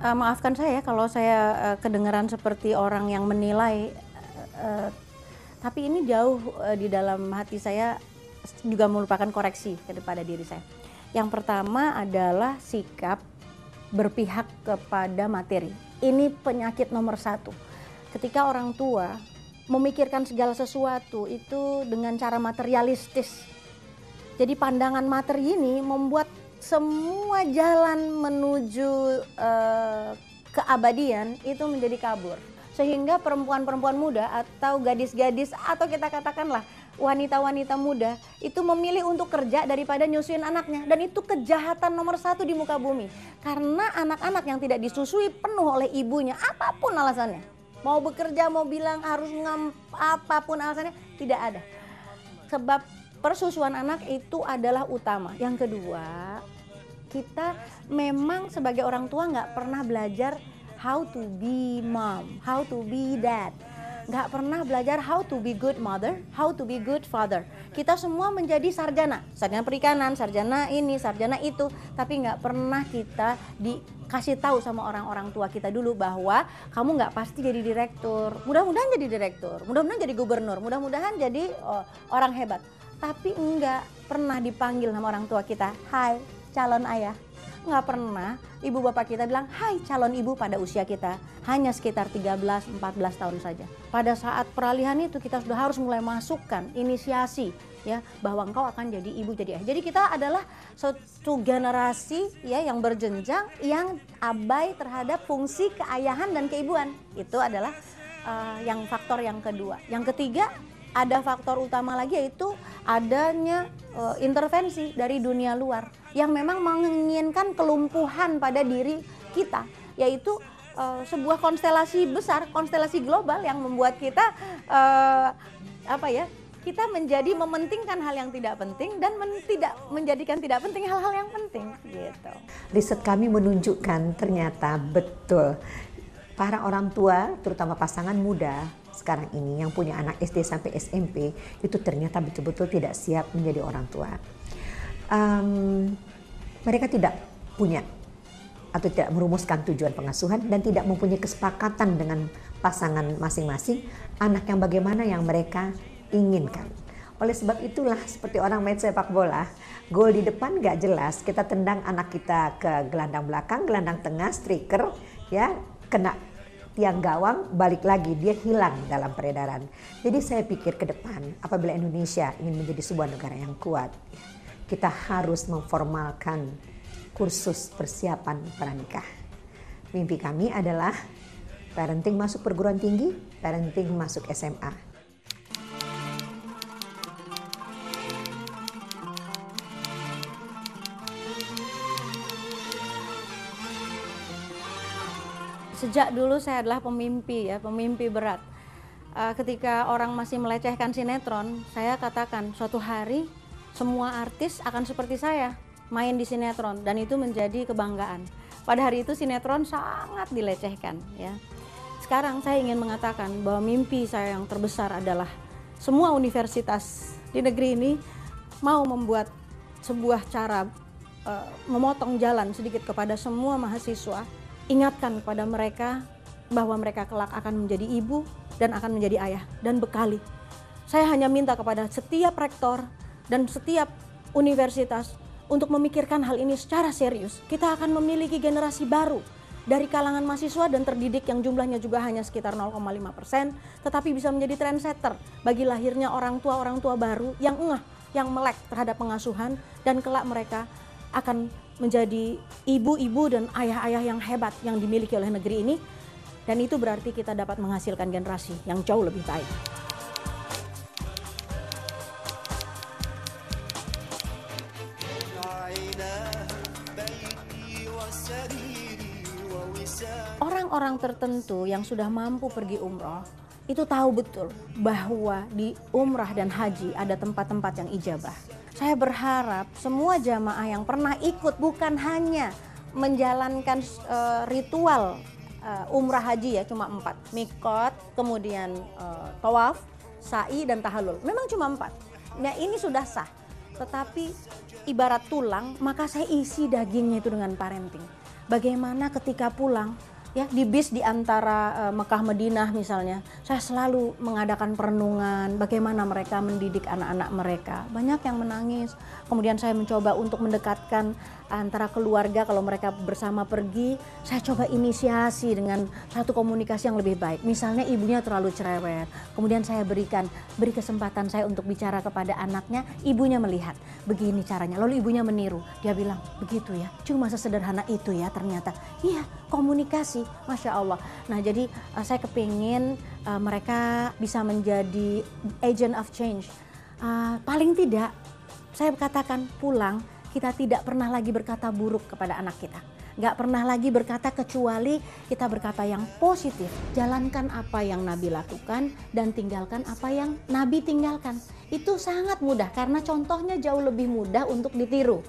Maafkan saya ya kalau saya kedengaran seperti orang yang menilai, tapi ini jauh di dalam hati saya juga merupakan koreksi kepada diri saya. Yang pertama adalah sikap berpihak kepada materi. Ini penyakit nomor satu. Ketika orang tua memikirkan segala sesuatu itu dengan cara materialistis. Jadi pandangan materi ini membuat semua jalan menuju keabadian itu menjadi kabur. Sehingga perempuan-perempuan muda atau gadis-gadis atau kita katakanlah wanita-wanita muda itu memilih untuk kerja daripada nyusuin anaknya. Dan itu kejahatan nomor satu di muka bumi. Karena anak-anak yang tidak disusui penuh oleh ibunya, apapun alasannya. Mau bekerja, mau bilang harus apapun alasannya, tidak ada. Sebab persusuan anak itu adalah utama. Yang kedua, kita memang sebagai orang tua nggak pernah belajar how to be mom, how to be dad. Nggak pernah belajar how to be good mother, how to be good father. Kita semua menjadi sarjana perikanan, sarjana ini, sarjana itu. Tapi nggak pernah kita dikasih tahu sama orang-orang tua kita dulu bahwa kamu nggak pasti jadi direktur. Mudah-mudahan jadi direktur, mudah-mudahan jadi gubernur, mudah-mudahan jadi orang hebat. Tapi nggak pernah dipanggil sama orang tua kita, hai calon ayah. Nggak pernah ibu bapak kita bilang, hai calon ibu pada usia kita. Hanya sekitar 13-14 tahun saja. Pada saat peralihan itu kita sudah harus mulai masukkan inisiasi ya bahwa engkau akan jadi ibu jadi ayah. Jadi kita adalah satu generasi ya yang berjenjang yang abai terhadap fungsi keayahan dan keibuan. Itu adalah yang faktor yang kedua. Yang ketiga, ada faktor utama lagi yaitu adanya intervensi dari dunia luar yang memang menginginkan kelumpuhan pada diri kita, yaitu sebuah konstelasi besar, konstelasi global yang membuat kita kita menjadi mementingkan hal yang tidak penting dan tidak menjadikan tidak penting hal-hal yang penting gitu. Riset kami menunjukkan ternyata betul para orang tua, terutama pasangan muda sekarang ini yang punya anak SD sampai SMP itu ternyata betul-betul tidak siap menjadi orang tua. Mereka tidak punya atau tidak merumuskan tujuan pengasuhan dan tidak mempunyai kesepakatan dengan pasangan masing-masing anak yang bagaimana yang mereka inginkan. Oleh sebab itulah seperti orang main sepak bola, gol di depan gak jelas, kita tendang anak kita ke gelandang belakang, gelandang tengah, striker, ya kena tiang gawang, balik lagi, dia hilang dalam peredaran. Jadi saya pikir ke depan, apabila Indonesia ingin menjadi sebuah negara yang kuat, kita harus memformalkan kursus persiapan pranikah. Mimpi kami adalah parenting masuk perguruan tinggi, parenting masuk SMA. Sejak dulu saya adalah pemimpi berat. Ketika orang masih melecehkan sinetron, saya katakan suatu hari semua artis akan seperti saya main di sinetron dan itu menjadi kebanggaan. Pada hari itu sinetron sangat dilecehkan ya. Sekarang saya ingin mengatakan bahwa mimpi saya yang terbesar adalah semua universitas di negeri ini mau membuat sebuah cara memotong jalan sedikit kepada semua mahasiswa. Ingatkan kepada mereka bahwa mereka kelak akan menjadi ibu dan akan menjadi ayah dan bekali. Saya hanya minta kepada setiap rektor dan setiap universitas untuk memikirkan hal ini secara serius. Kita akan memiliki generasi baru dari kalangan mahasiswa dan terdidik yang jumlahnya juga hanya sekitar 0,5%, tetapi bisa menjadi trendsetter bagi lahirnya orang tua baru yang engah, yang melek terhadap pengasuhan dan kelak mereka akan menjadi ibu-ibu dan ayah-ayah yang hebat yang dimiliki oleh negeri ini, dan itu berarti kita dapat menghasilkan generasi yang jauh lebih baik. Orang-orang tertentu yang sudah mampu pergi umroh itu tahu betul bahwa di umrah dan haji ada tempat-tempat yang ijabah. Saya berharap semua jamaah yang pernah ikut bukan hanya menjalankan ritual umrah haji ya cuma 4, mikot, kemudian tawaf, sa'i dan tahallul. Memang cuma 4. Nah ini sudah sah. Tetapi ibarat tulang maka saya isi dagingnya itu dengan parenting. Bagaimana ketika pulang, ya di bis di antara Mekah Madinah misalnya, saya selalu mengadakan perenungan bagaimana mereka mendidik anak-anak mereka. Banyak yang menangis. Kemudian saya mencoba untuk mendekatkan antara keluarga kalau mereka bersama pergi, saya coba inisiasi dengan satu komunikasi yang lebih baik. Misalnya ibunya terlalu cerewet, kemudian saya beri kesempatan saya untuk bicara kepada anaknya, ibunya melihat begini caranya, lalu ibunya meniru. Dia bilang, begitu ya, cuma sesederhana itu ya ternyata. Iya, komunikasi, Masya Allah. Nah jadi saya kepingin mereka bisa menjadi agent of change. Paling tidak, saya katakan pulang, kita tidak pernah lagi berkata buruk kepada anak kita. Nggak pernah lagi berkata kecuali kita berkata yang positif. Jalankan apa yang Nabi lakukan dan tinggalkan apa yang Nabi tinggalkan. Itu sangat mudah karena contohnya jauh lebih mudah untuk ditiru.